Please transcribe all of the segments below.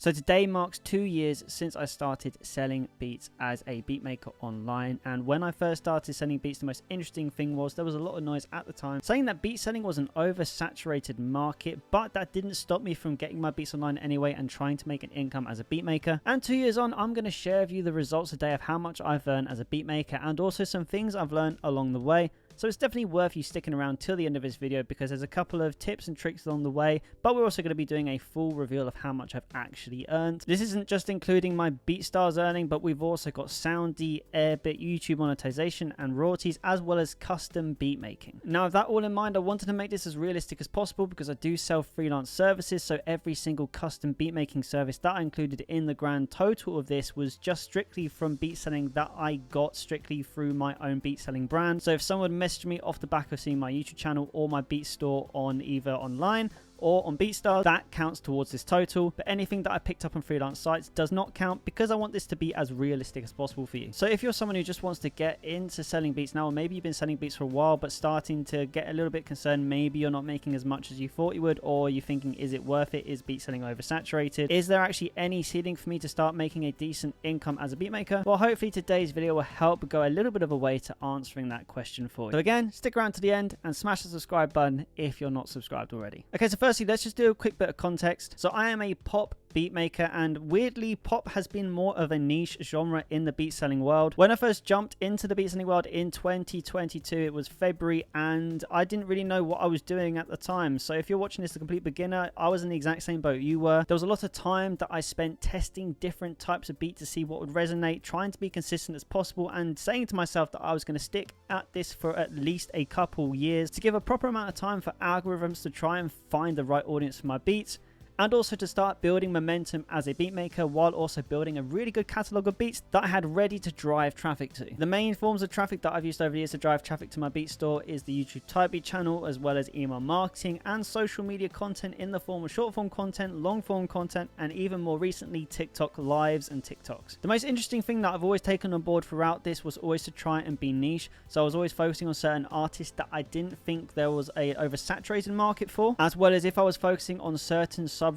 So today marks 2 years since I started selling beats as a beatmaker online, and when I first started selling beats, the most interesting thing was there was a lot of noise at the time saying that beat selling was an oversaturated market, but that didn't stop me from getting my beats online anyway and trying to make an income as a beatmaker. And 2 years on, I'm going to share with you the results today of how much I've earned as a beatmaker and also some things I've learned along the way. So it's definitely worth you sticking around till the end of this video because there's a couple of tips and tricks along the way, but we're also going to be doing a full reveal of how much I've actually earned. This isn't just including my Beatstars earning, but we've also got Soundee, Airbit, YouTube monetization, and royalties, as well as custom beat making. Now, with that all in mind, I wanted to make this as realistic as possible because I do sell freelance services, so every single custom beat making service that I included in the grand total of this was just strictly from beat selling that I got strictly through my own beat selling brand. So if someone messaged me off the back of seeing my YouTube channel or my beat store on either online or on Beatstars, that counts towards this total, but anything that I picked up on freelance sites does not count because I want this to be as realistic as possible for you. So if you're someone who just wants to get into selling beats now, or maybe you've been selling beats for a while but starting to get a little bit concerned, maybe you're not making as much as you thought you would, or you're thinking, is it worth it? Is beat selling oversaturated? Is there actually any ceiling for me to start making a decent income as a beat maker? Well, hopefully today's video will help go a little bit of a way to answering that question for you. So again, stick around to the end and smash the subscribe button if you're not subscribed already. Okay, so firstly, let's just do a quick bit of context. So I am a pop beat maker, and weirdly pop has been more of a niche genre in the beat selling world. When I first jumped into the beat selling world in 2022, it was February, and I didn't really know what I was doing at the time. So if you're watching this a complete beginner, I was in the exact same boat you were. There was a lot of time that I spent testing different types of beat to see what would resonate, trying to be consistent as possible, and saying to myself that I was going to stick at this for at least a couple years to give a proper amount of time for algorithms to try and find the right audience for my beats, and also to start building momentum as a beat maker while also building a really good catalog of beats that I had ready to drive traffic to. The main forms of traffic that I've used over the years to drive traffic to my beat store is the YouTube type beat channel, as well as email marketing and social media content in the form of short form content, long form content, and even more recently TikTok lives and TikToks. The most interesting thing that I've always taken on board throughout this was always to try and be niche. So I was always focusing on certain artists that I didn't think there was a oversaturated market for, as well as if I was focusing on certain subgenres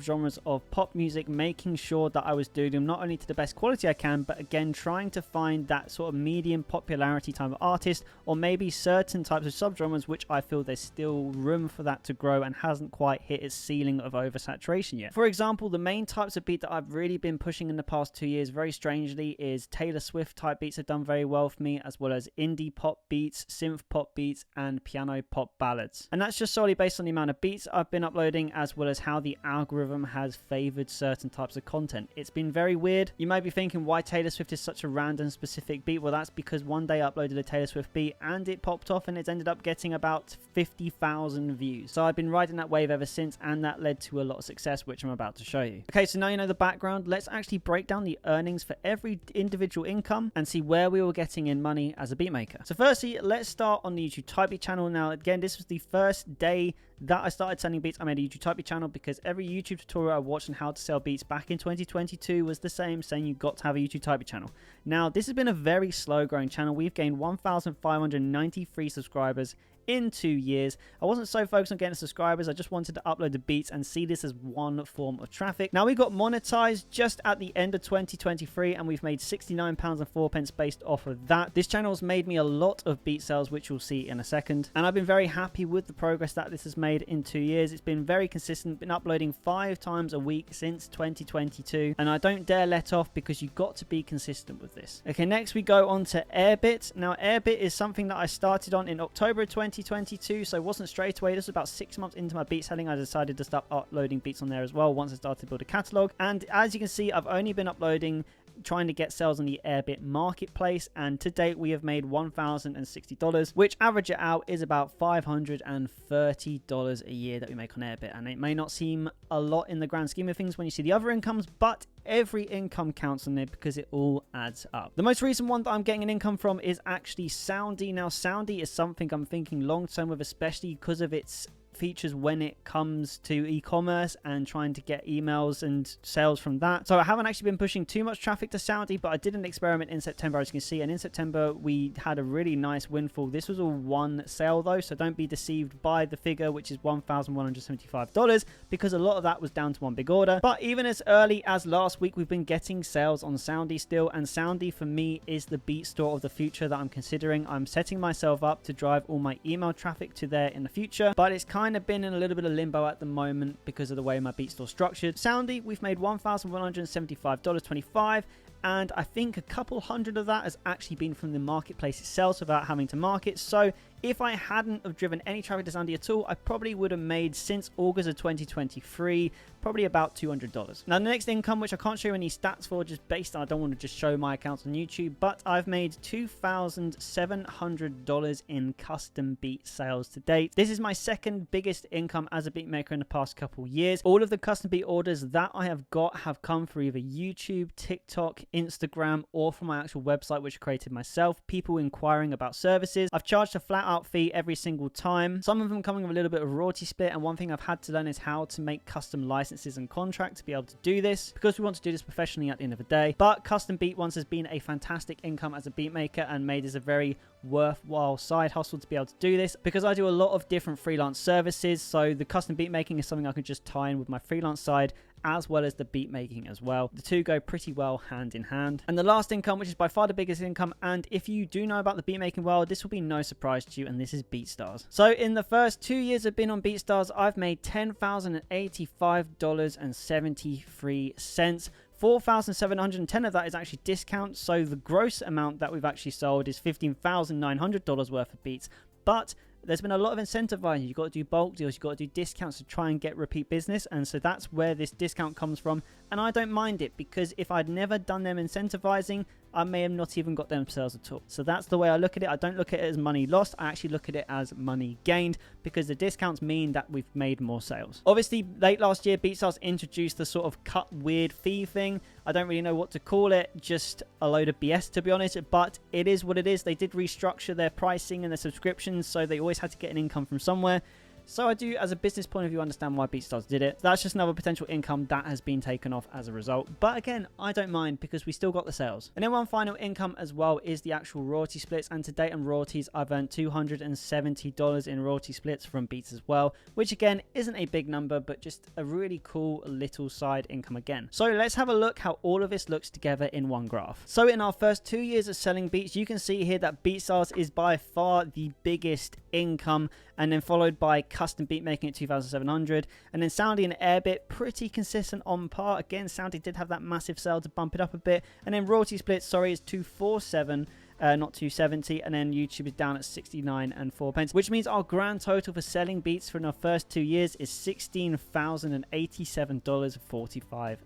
of pop music, making sure that I was doing them not only to the best quality I can, but again trying to find that sort of medium popularity type of artist, or maybe certain types of subgenres which I feel there's still room for that to grow and hasn't quite hit its ceiling of oversaturation yet. For example, the main types of beat that I've really been pushing in the past 2 years, very strangely, is Taylor Swift type beats have done very well for me, as well as indie pop beats, synth pop beats, and piano pop ballads. And that's just solely based on the amount of beats I've been uploading, as well as how the algorithm has favored certain types of content. It's been very weird. You might be thinking why Taylor Swift is such a random specific beat. Well, that's because one day I uploaded a Taylor Swift beat and it popped off and it's ended up getting about 50,000 views. So I've been riding that wave ever since, and that led to a lot of success, which I'm about to show you. Okay, so now you know the background. Let's actually break down the earnings for every individual income and see where we were getting in money as a beat maker. So firstly, let's start on the YouTube type beat channel. Now again, this was the first day that I started selling beats. I made a YouTube type beat channel because every YouTube tutorial I watched on how to sell beats back in 2022 was the same, saying you got to have a YouTube type beat channel. Now this has been a very slow growing channel. We've gained 1,593 subscribers in 2 years. I wasn't so focused on getting subscribers, I just wanted to upload the beats and see this as one form of traffic. Now we got monetized just at the end of 2023 and we've made £69.04 based off of that. This channel's made me a lot of beat sales, which you'll see in a second, and I've been very happy with the progress that this has made in 2 years. It's been very consistent, been uploading 5 times a week since 2022, and I don't dare let off because you've got to be consistent with this. Okay, next we go on to Airbit. Now Airbit is something that I started on in October 2022, so it wasn't straight away. This was about 6 months into my beat selling. I decided to start uploading beats on there as well once I started to build a catalog, and as you can see, I've only been uploading trying to get sales on the Airbit marketplace, and to date we have made $1,060, which average it out is about $530 a year that we make on Airbit. And it may not seem a lot in the grand scheme of things when you see the other incomes, but every income counts on it because it all adds up. The most recent one that I'm getting an income from is actually Soundee. Now Soundee is something I'm thinking long term with, especially because of its features when it comes to e-commerce and trying to get emails and sales from that. So I haven't actually been pushing too much traffic to Soundee, but I did an experiment in September, as you can see, and in September we had a really nice windfall. This was all one sale though, so don't be deceived by the figure, which is $1,175, because a lot of that was down to one big order. But even as early as last week, we've been getting sales on Soundee still, and Soundee for me is the beat store of the future that I'm considering. I'm setting myself up to drive all my email traffic to there in the future, but it's kind of been in a little bit of limbo at the moment because of the way my beat store is structured. Soundee, we've made $1,175.25, and I think a couple hundred of that has actually been from the marketplace itself without having to market. So if I hadn't have driven any traffic to Soundee at all, I probably would have made, since August of 2023, probably about $200. Now, the next income, which I can't show you any stats for, just based on, I don't want to just show my accounts on YouTube, but I've made $2,700 in custom beat sales to date. This is my second biggest income as a beat maker in the past couple years. All of the custom beat orders that I have got have come through either YouTube, TikTok, Instagram, or from my actual website, which I created myself. People inquiring about services. I've charged a flat out fee every single time. Some of them coming with a little bit of royalty split, and one thing I've had to learn is how to make custom licenses and contracts to be able to do this, because we want to do this professionally at the end of the day. But custom beat ones has been a fantastic income as a beat maker and made this a very worthwhile side hustle to be able to do this, because I do a lot of different freelance services. So the custom beat making is something I can just tie in with my freelance side, as well as the beat making as well. The two go pretty well hand in hand. And the last income, which is by far the biggest income, and if you do know about the beat making world, this will be no surprise to you, and this is Beatstars. So in the first 2 years I've been on Beatstars, I've made $10,085.73. 4,710 of that is actually discounts, so the gross amount that we've actually sold is $15,900 worth of beats. But there's been a lot of incentivizing. You've got to do bulk deals, you've got to do discounts to try and get repeat business, and so that's where this discount comes from. And I don't mind it, because if I'd never done them incentivizing, I may have not even got them sales at all. So that's the way I look at it. I don't look at it as money lost. I actually look at it as money gained, because the discounts mean that we've made more sales. Obviously, late last year, Beatstars introduced the sort of cut weird fee thing. I don't really know what to call it. Just a load of BS, to be honest, but it is what it is. They did restructure their pricing and their subscriptions, so they always had to get an income from somewhere. So I do, as a business point of view, understand why Beatstars did it. That's just another potential income that has been taken off as a result. But again, I don't mind, because we still got the sales. And then one final income as well is the actual royalty splits. And to date on royalties, I've earned $270 in royalty splits from Beats as well, which again isn't a big number, but just a really cool little side income again. So let's have a look how all of this looks together in one graph. So in our first 2 years of selling beats, you can see here that Beatstars is by far the biggest income, and then followed by custom beat making at 2,700, and then Soundee and Airbit pretty consistent on par. Again, Soundee did have that massive sale to bump it up a bit, and then royalty split, sorry, is 247, not 270, and then YouTube is down at 69 and 4 pence, which means our grand total for selling beats for our first 2 years is $16,087.45.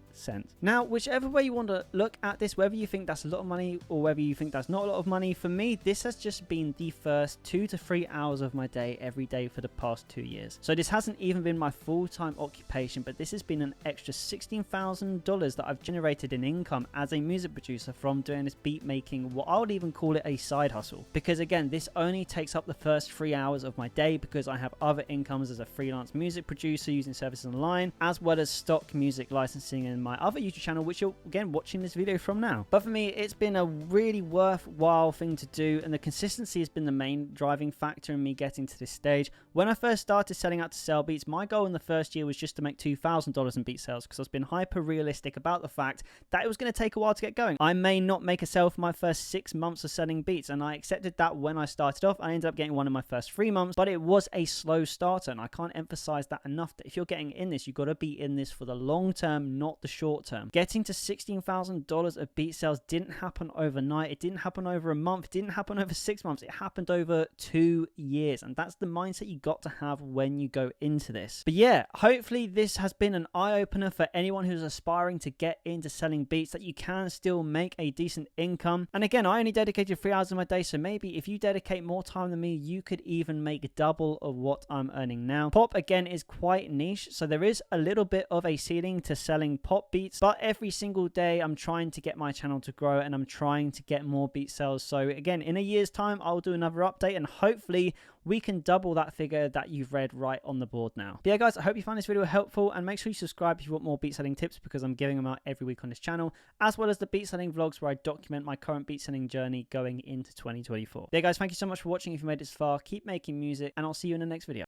Now, whichever way you want to look at this, whether you think that's a lot of money or whether you think that's not a lot of money, for me, this has just been the first 2 to 3 hours of my day every day for the past 2 years. So this hasn't even been my full-time occupation, but this has been an extra $16,000 that I've generated in income as a music producer from doing this beat making, what I would even call it a side hustle. Because again, this only takes up the first 3 hours of my day, because I have other incomes as a freelance music producer using services online, as well as stock music licensing and my other YouTube channel, which you're again watching this video from now. But for me, it's been a really worthwhile thing to do, and the consistency has been the main driving factor in me getting to this stage. When I first started selling out to sell beats, my goal in the first year was just to make $2,000 in beat sales, because I've been hyper realistic about the fact that it was going to take a while to get going. I may not make a sale for my first 6 months of selling beats, and I accepted that when I started off. I ended up getting one in my first 3 months, but it was a slow starter, and I can't emphasize that enough, that if you're getting in this, you've got to be in this for the long term, not the short term. Getting to $16,000 of beat sales didn't happen overnight. It didn't happen over a month. It didn't happen over 6 months. It happened over 2 years, and that's the mindset you got to have when you go into this. But yeah, hopefully this has been an eye-opener for anyone who's aspiring to get into selling beats, that you can still make a decent income. And again, I only dedicated 3 hours of my day, so maybe if you dedicate more time than me, you could even make double of what I'm earning now. Pop again is quite niche, so there is a little bit of a ceiling to selling pop, top beats, but every single day I'm trying to get my channel to grow and I'm trying to get more beat sales. So again, in a year's time, I'll do another update and hopefully we can double that figure that you've read right on the board now. But yeah, guys, I hope you find this video helpful, and make sure you subscribe if you want more beat selling tips, because I'm giving them out every week on this channel, as well as the beat selling vlogs where I document my current beat selling journey going into 2024. But yeah, guys, thank you so much for watching. If you made it this far, keep making music, and I'll see you in the next video.